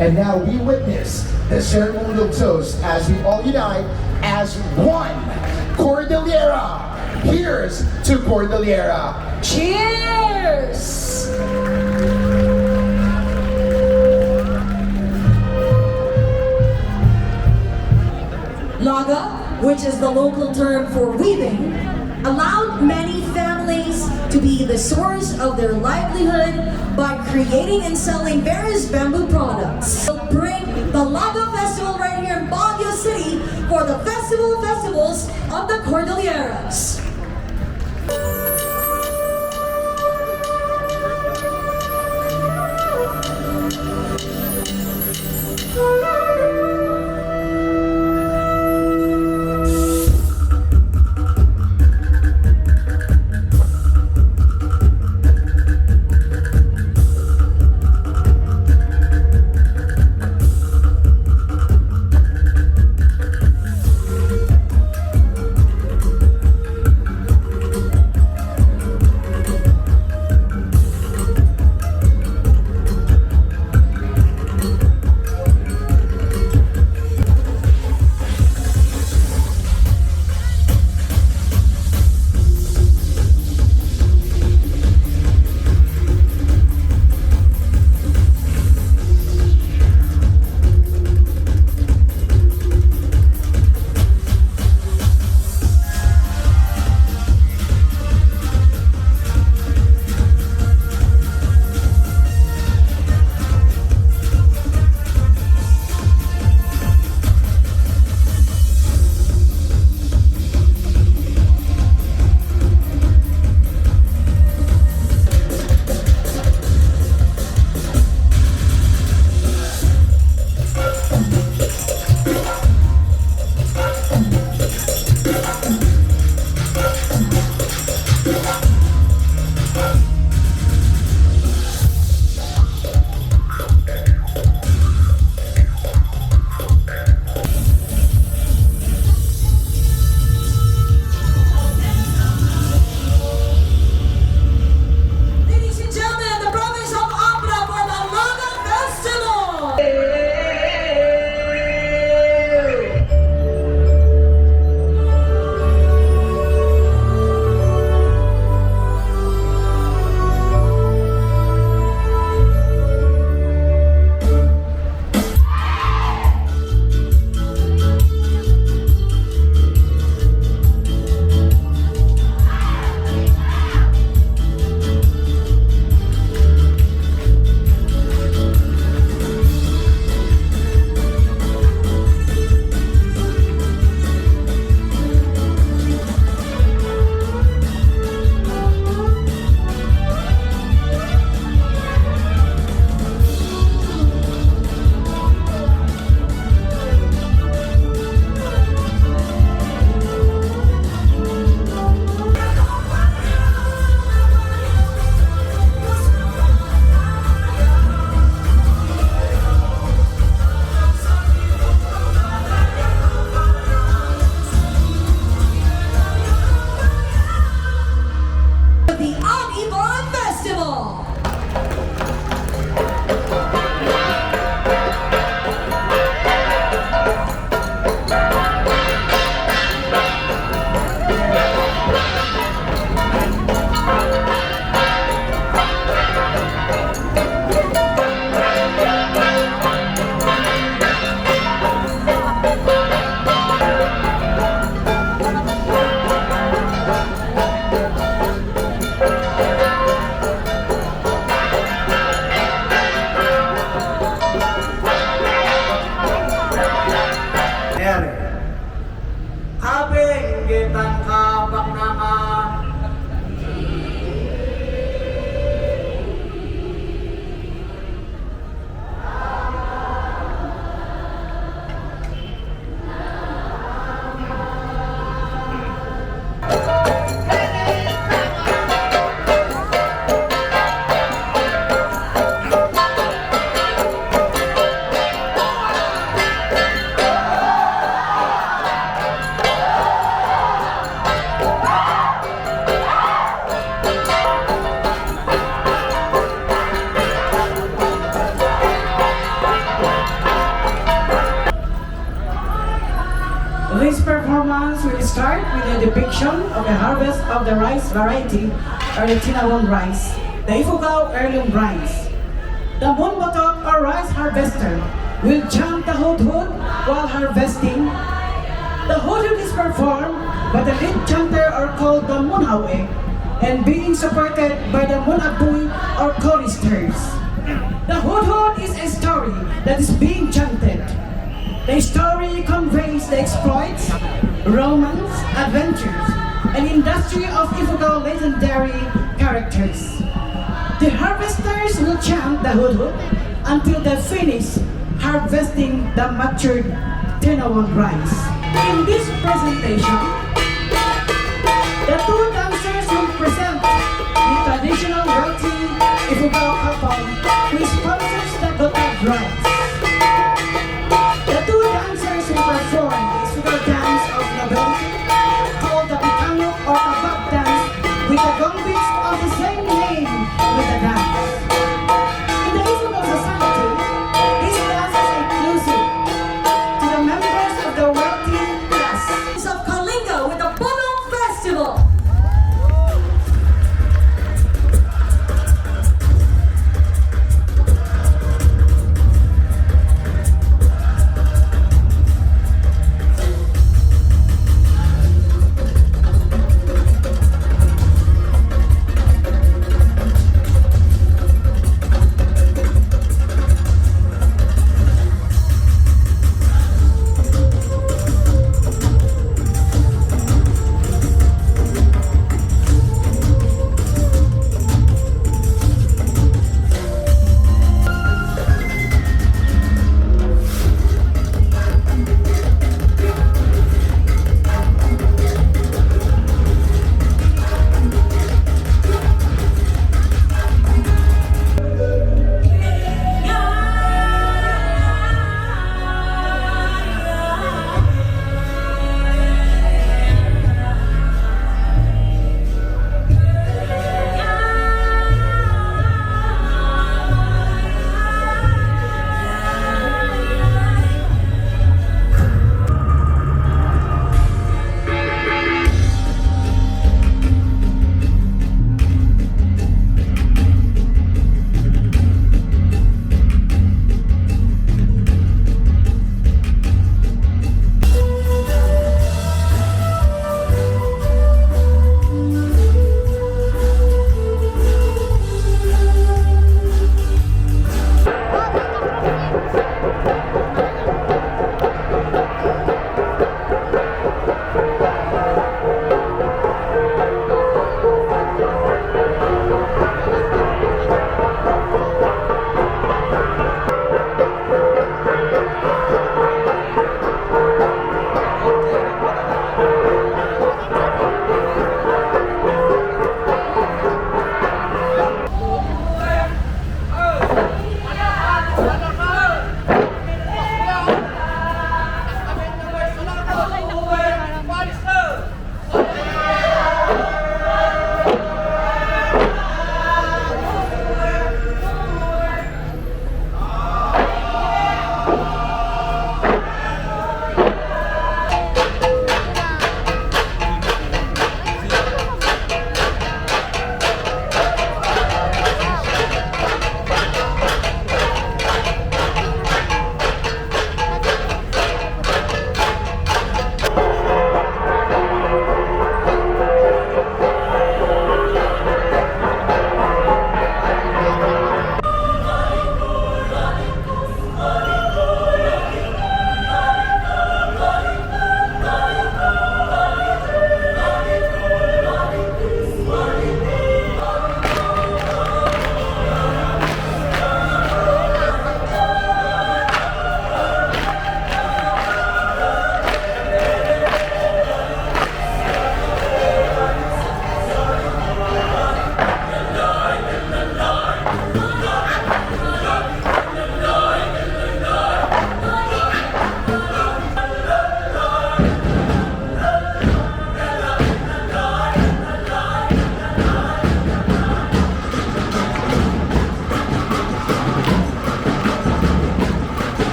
And now we witness the ceremonial toast as we all unite as one Cordillera. Here's to Cordillera. Cheers! Laga, which is the local term for weaving, allowed many families to be the source of their livelihood by creating and selling various bamboo products. We'll bring the Laga Festival right here in Baguio City for the festivals of the Cordilleras. start with a depiction of a harvest of the rice variety, or the tinawon rice, the IFUGAO heirloom rice. The munbotok or rice harvester will chant the hudhud while harvesting. The hudhud is performed by the lead chanter or called the munhawe, and being supported by the munaboy or choristers. The hudhud is a story that is being chanted. The story conveys the exploits, romance, adventures, and industry of IFUGAO legendary characters. The harvesters will chant the hudhud until they finish harvesting the matured tinawon rice. In this presentation, the two dancers will present the traditional wealthy IFUGAO couple who sponsors the gotad-ad rice. The two dancers will perform the IFUGAO dance of nobility called the Pitanok or Abab dance with the gong beats of the same name with the dance.